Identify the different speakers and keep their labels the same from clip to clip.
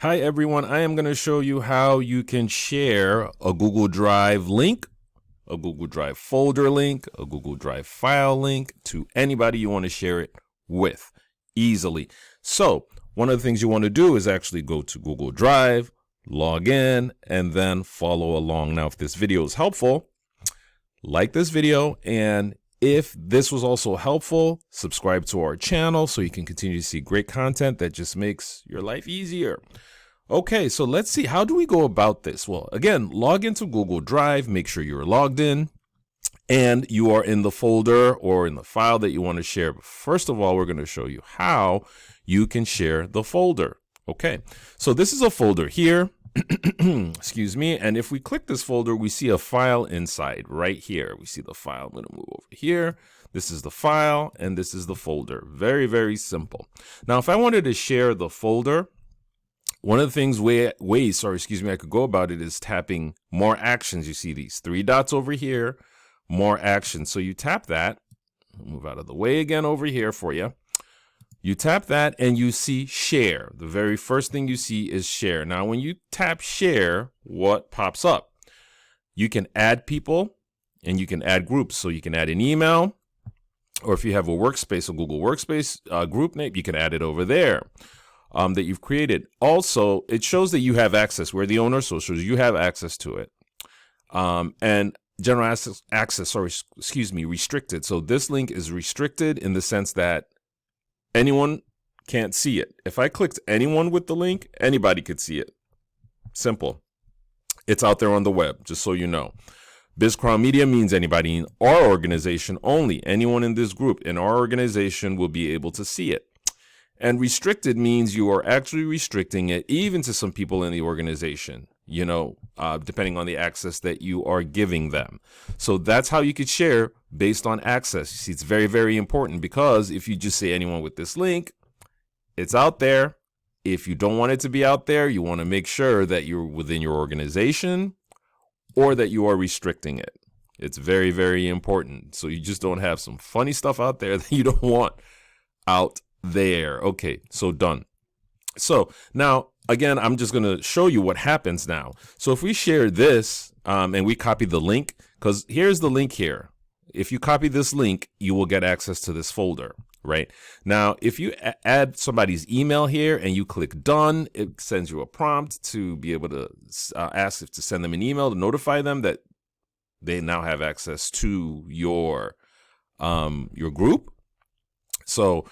Speaker 1: Hi everyone, I am going to show you how you can share a Google Drive link, a Google Drive folder link, a Google Drive file link to anybody you want to share it with easily. So one of the things you want to do is actually go to Google Drive, log in, and then follow along. Now, if this video is helpful, like this video, and if this was also helpful, subscribe to our channel so you can continue to see great content that just makes your life easier. Okay, so let's see, how do we go about this? Well, again, log into Google Drive, make sure you're logged in and you are in the folder or in the file that you want to share. But first of all, we're going to show you how you can share the folder. Okay, so this is a folder here. Excuse me. And if we click this folder, we see a file inside right here. We see the file. I'm going to move over here. This is the file and this is the folder. Very, very simple. Now, if I wanted to share the folder, one of the things I could go about it is tapping more actions. You see these three dots over here, more actions. So you tap that, move out of the way again over here for you. You tap that and you see share. The very first thing you see is share. Now, when you tap share, what pops up? You can add people and you can add groups. So you can add an email, or if you have a workspace, a Google Workspace group name, you can add it over there that you've created. Also, it shows that you have access. We're the owner, so it shows you have access to it. And general access, restricted. So this link is restricted in the sense that anyone can't see it. If I clicked anyone with the link, anybody could see it. Simple. It's out there on the web, just so you know. BizCrown Media means anybody in our organization only. Anyone in this group in our organization will be able to see it. And restricted means you are actually restricting it even to some people in the organization, depending on the access that you are giving them. So that's how you could share based on access. You see, it's very, very important, because if you just say anyone with this link, it's out there. If you don't want it to be out there, you want to make sure that you're within your organization or that you are restricting it. It's very, very important. So you just don't have some funny stuff out there that you don't want out there. Okay, so done. So now, again, I'm just going to show you what happens now. So if we share this and we copy the link, because here's the link here. If you copy this link, you will get access to this folder, right? Now, if you add somebody's email here and you click done, it sends you a prompt to be able to ask if to send them an email to notify them that they now have access to your group. So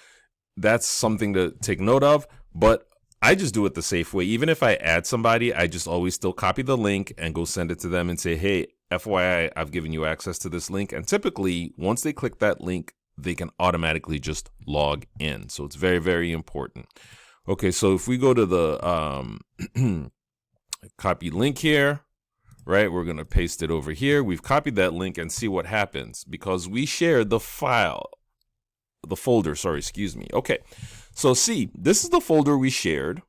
Speaker 1: that's something to take note of, but I just do it the safe way. Even if I add somebody, I just always still copy the link and go send it to them and say, hey, FYI, I've given you access to this link. And typically, once they click that link, they can automatically just log in. So it's very, very important. Okay, so if we go to the copy link here, right, we're going to paste it over here. We've copied that link and see what happens because we shared the file. The folder, Okay, so see, this is the folder we shared,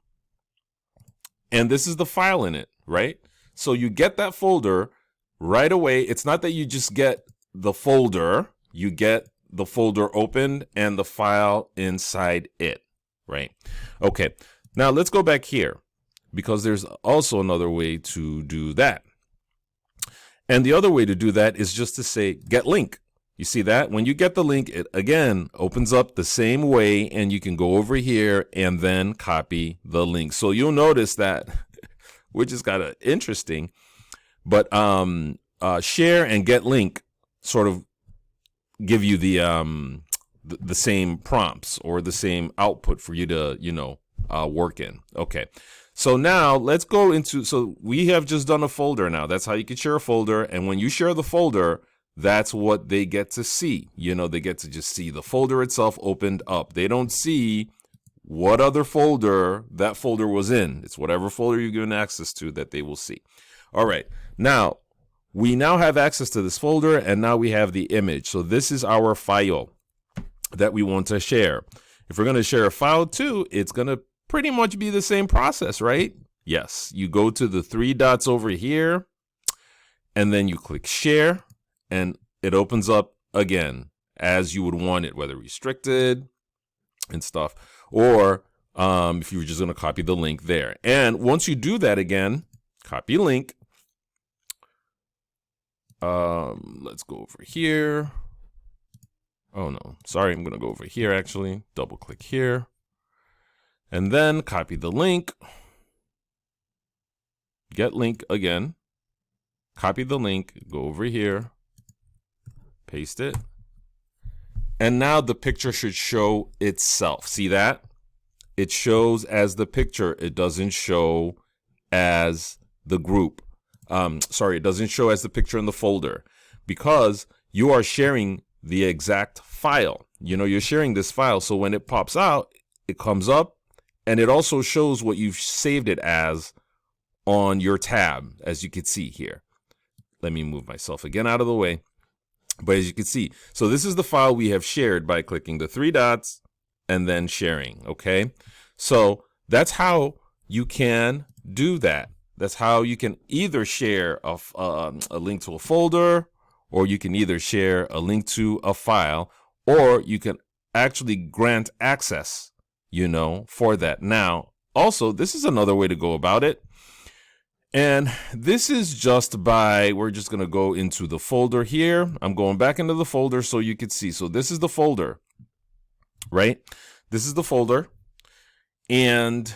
Speaker 1: and this is the file in it, right? So you get that folder right away. It's not that you just get the folder, you get the folder opened and the file inside it, right? Okay, now let's go back here, because there's also another way to do that. And the other way to do that is just to say get link. You see that? When you get the link, it again opens up the same way, and you can go over here and then copy the link. So you'll notice that, which is kind of interesting, but share and get link sort of give you the same prompts or the same output for you to work in. Okay. So now let's go into, so we have just done a folder now. That's how you can share a folder. And when you share the folder, that's what they get to see. They get to just see the folder itself opened up. They don't see what other folder that folder was in. It's whatever folder you're given access to that they will see. All right. Now, we now have access to this folder, and now we have the image. So this is our file that we want to share. If we're going to share a file too, it's going to pretty much be the same process, right? Yes. You go to the three dots over here, and then you click share. And it opens up again as you would want it, whether restricted and stuff, or if you were just going to copy the link there. And once you do that again, copy link. Let's go over here. Oh no, sorry, I'm going to go over here actually. Double click here. And then copy the link. Get link again. Copy the link, go over here, paste it. And now the picture should show itself. See that? It shows as the picture. It doesn't show as the group. It doesn't show as the picture in the folder because you are sharing the exact file. You know, you're sharing this file. So when it pops out, it comes up and it also shows what you've saved it as on your tab, as you can see here. Let me move myself again out of the way. But as you can see, so this is the file we have shared by clicking the three dots and then sharing, okay? So that's how you can do that. That's how you can either share a link to a folder, or you can either share a link to a file, or you can actually grant access, you know, for that. Now, also, this is another way to go about it. And this is just by, we're just going to go into the folder here. I'm going back into the folder so you can see. So this is the folder, right? This is the folder. And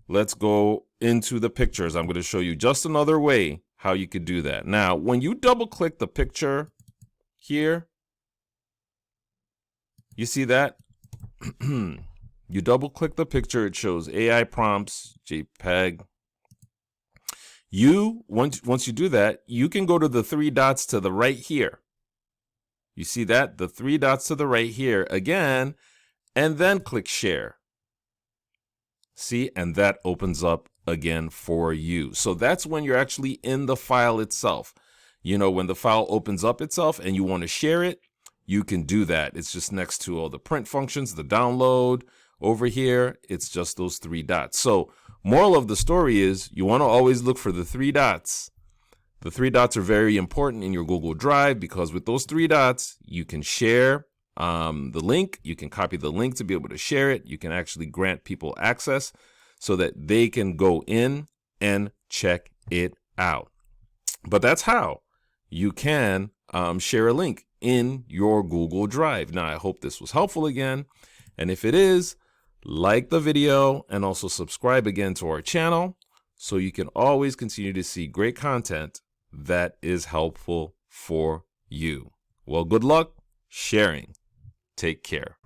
Speaker 1: let's go into the pictures. I'm going to show you just another way how you could do that. Now, when you double click the picture here, you see that? You double click the picture, it shows AI prompts, JPEG. Once you do that, you can go to the three dots to the right here. You see that? The three dots to the right here again, and then click share. See, and that opens up again for you. So that's when you're actually in the file itself. You know, when the file opens up itself and you want to share it, you can do that. It's just next to all the print functions, the download over here. It's just those three dots. So moral of the story is you want to always look for the three dots. The three dots are very important in your Google Drive because with those three dots, you can share the link. You can copy the link to be able to share it. You can actually grant people access so that they can go in and check it out. But that's how you can share a link in your Google Drive. Now, I hope this was helpful again. And if it is, like the video and also subscribe again to our channel so you can always continue to see great content that is helpful for you. Well, good luck sharing. Take care.